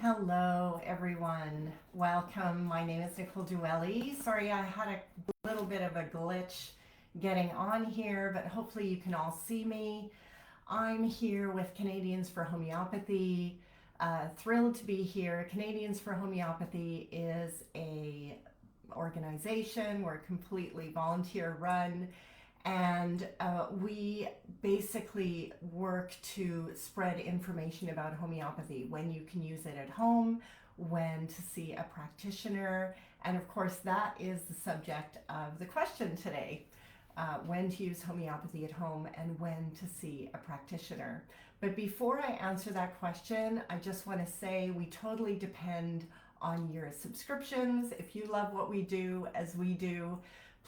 Hello, everyone. Welcome. My name is Nicole Duelli. Sorry, I had a little bit of a glitch getting on here, but hopefully you can all see me. I'm here with Canadians for Homeopathy. Thrilled to be here. Canadians for Homeopathy is a organization. We're completely volunteer run, and we basically work to spread information about homeopathy, when you can use it at home, when to see a practitioner, and of course that is the subject of the question today. When to use homeopathy at home and when to see a practitioner. But before I answer that question, I just want to say we totally depend on your subscriptions. If you love what we do as we do,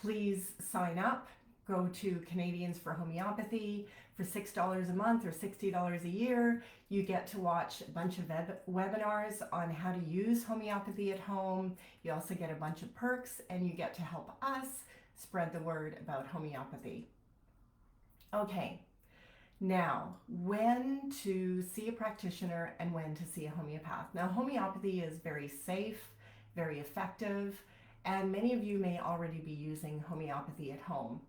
please sign up. Go to Canadians for Homeopathy for $6 a month or $60 a year. You get to watch a bunch of webinars on how to use homeopathy at home. You also get a bunch of perks, and you get to help us spread the word about homeopathy. Okay, now when to see a practitioner and when to see a homeopath. Now, homeopathy is very safe, very effective, and many of you may already be using homeopathy at home.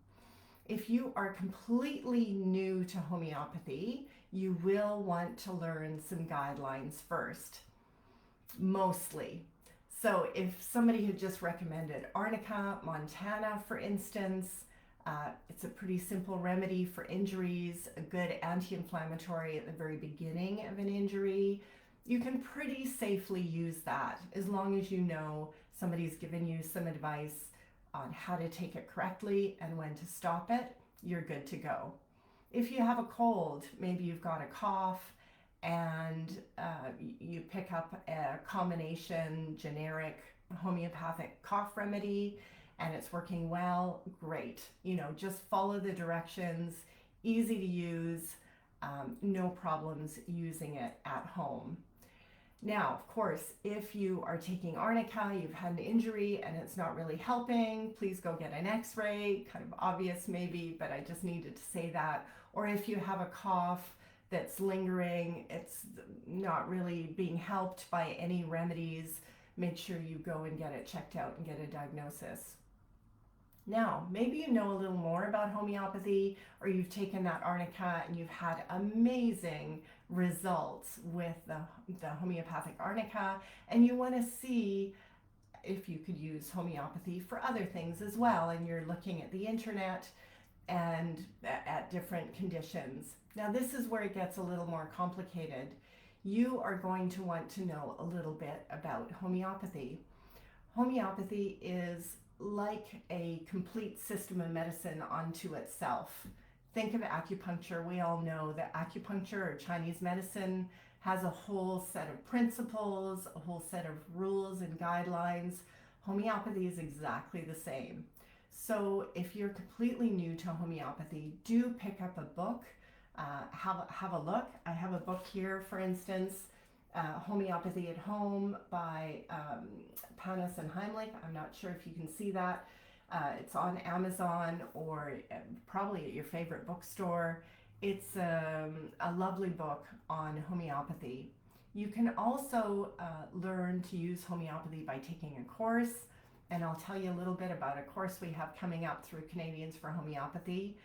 If you are completely new to homeopathy, you will want to learn some guidelines first, mostly. So if somebody had just recommended Arnica montana, for instance, it's a pretty simple remedy for injuries, a good anti-inflammatory at the very beginning of an injury. You can pretty safely use that as long as you know somebody's given you some advice on how to take it correctly and when to stop it. You're good to go. If you have a cold, maybe you've got a cough, and you pick up a combination generic homeopathic cough remedy and it's working well, great. Just follow the directions, easy to use, no problems using it at home. Now, of course, if you are taking Arnica, you've had an injury and it's not really helping, please go get an x-ray. Kind of obvious maybe, but I just needed to say that. Or if you have a cough that's lingering, it's not really being helped by any remedies, make sure you go and get it checked out and get a diagnosis. Now, maybe you know a little more about homeopathy, or you've taken that Arnica and you've had amazing results with the homeopathic Arnica, and you want to see if you could use homeopathy for other things as well, and you're looking at the internet and at different conditions. Now, this is where it gets a little more complicated. You are going to want to know a little bit about homeopathy. Homeopathy is like a complete system of medicine unto itself. Think of acupuncture. We all know that acupuncture or Chinese medicine has a whole set of principles, a whole set of rules and guidelines. Homeopathy is exactly the same. So if you're completely new to homeopathy, do pick up a book, have a look. I have a book here, for instance, Homeopathy at Home by Panis and Heimlich. I'm not sure if you can see that. It's on Amazon or probably at your favorite bookstore. It's a lovely book on homeopathy. You can also learn to use homeopathy by taking a course, and I'll tell you a little bit about a course we have coming up through Canadians for Homeopathy.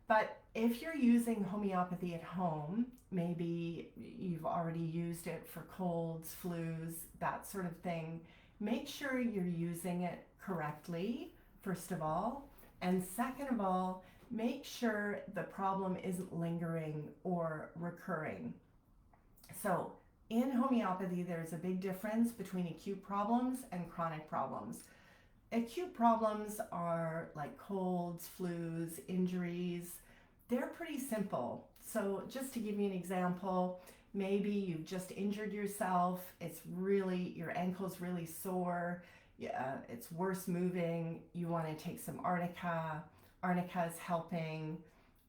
But if you're using homeopathy at home, maybe you've already used it for colds, flus, that sort of thing, make sure you're using it correctly, first of all. And second of all, make sure the problem isn't lingering or recurring. So in homeopathy, there's a big difference between acute problems and chronic problems. Acute problems are like colds, flus, injuries. They're pretty simple. So just to give you an example, maybe you've just injured yourself. Your ankle's really sore. It's worse moving. You want to take some Arnica. Arnica is helping.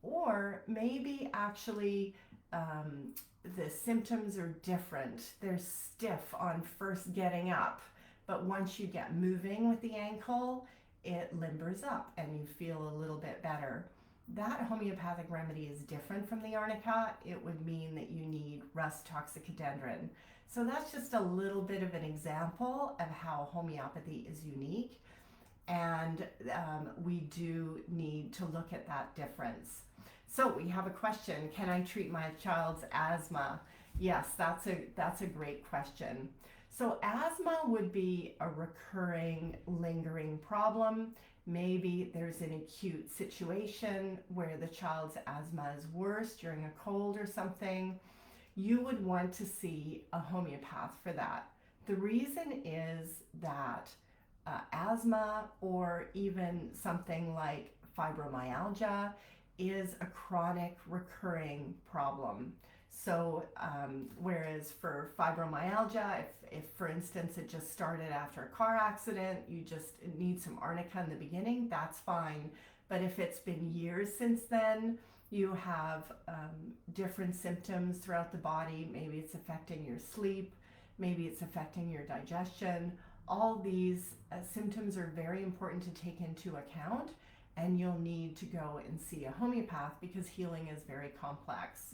Or maybe actually the symptoms are different. They're stiff on first getting up, but once you get moving with the ankle, it limbers up and you feel a little bit better. that homeopathic remedy is different from the arnica. It would mean that you need rust toxicodendron. So that's just a little bit of an example of how homeopathy is unique, and we do need to look at that difference. So we have a question: can I treat my child's asthma? Yes, that's a great question. So asthma would be a recurring, lingering problem. Maybe there's an acute situation where the child's asthma is worse during a cold or something. You would want to see a homeopath for that. The reason is that asthma, or even something like fibromyalgia, is a chronic recurring problem. So whereas for fibromyalgia, if for instance it just started after a car accident, you just need some arnica in the beginning, that's fine. But if it's been years since then, you have different symptoms throughout the body. Maybe it's affecting your sleep, maybe it's affecting your digestion. All these symptoms are very important to take into account, and you'll need to go and see a homeopath because healing is very complex.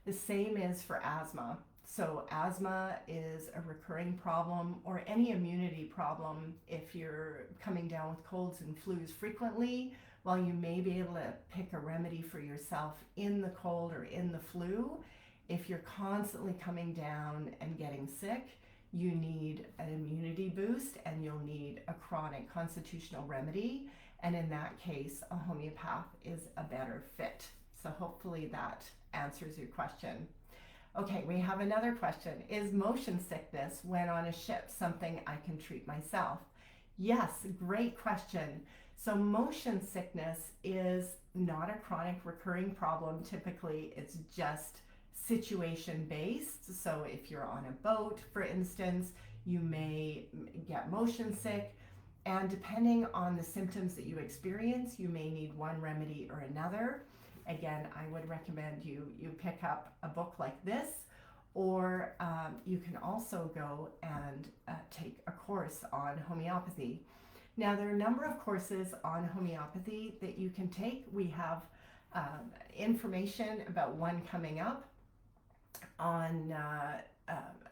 The same is for asthma. So asthma is a recurring problem, or any immunity problem. If you're coming down with colds and flus frequently, while you may be able to pick a remedy for yourself in the cold or in the flu, if you're constantly coming down and getting sick, you need an immunity boost, and you'll need a chronic constitutional remedy. And in that case, a homeopath is a better fit. So hopefully that answers your question. Okay, we have another question. Is motion sickness when on a ship something I can treat myself? Yes, great question. So motion sickness is not a chronic recurring problem. Typically, it's just situation based. So if you're on a boat, for instance, you may get motion sick, and depending on the symptoms that you experience, you may need one remedy or another. Again, I would recommend you pick up a book like this, or you can also go and take a course on homeopathy. Now, there are a number of courses on homeopathy that you can take. We have information about one coming up on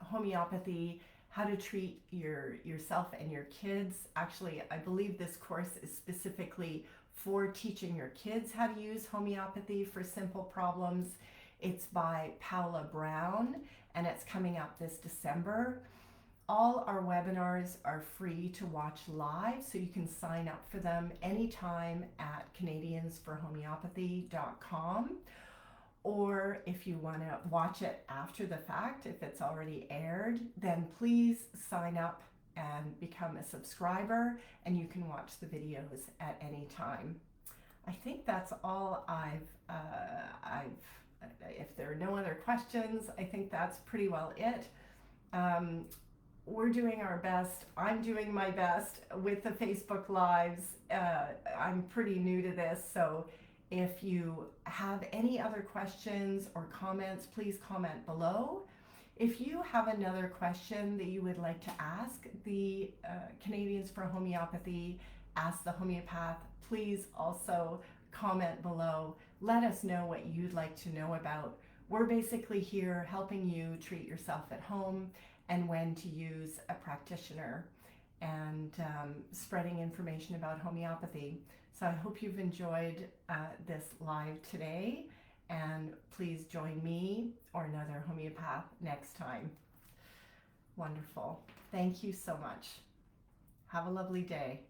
homeopathy, how to treat yourself and your kids. Actually, I believe this course is specifically for teaching your kids how to use homeopathy for simple problems. It's by Paula Brown, and it's coming up this December. All our webinars are free to watch live, so you can sign up for them anytime at canadiansforhomeopathy.com. Or if you want to watch it after the fact, if it's already aired, then please sign up and become a subscriber, and you can watch the videos at any time. I think that's all if there are no other questions, I think that's pretty well it. We're doing our best. I'm doing my best with the Facebook Lives. I'm pretty new to this, so if you have any other questions or comments, please comment below. If you have another question that you would like to ask the Canadians for Homeopathy, Ask the Homeopath, please also comment below. Let us know what you'd like to know about. We're basically here helping you treat yourself at home and when to use a practitioner, and spreading information about homeopathy. So I hope you've enjoyed this live today, and please join me or another homeopath next time. Wonderful. Thank you so much. Have a lovely day.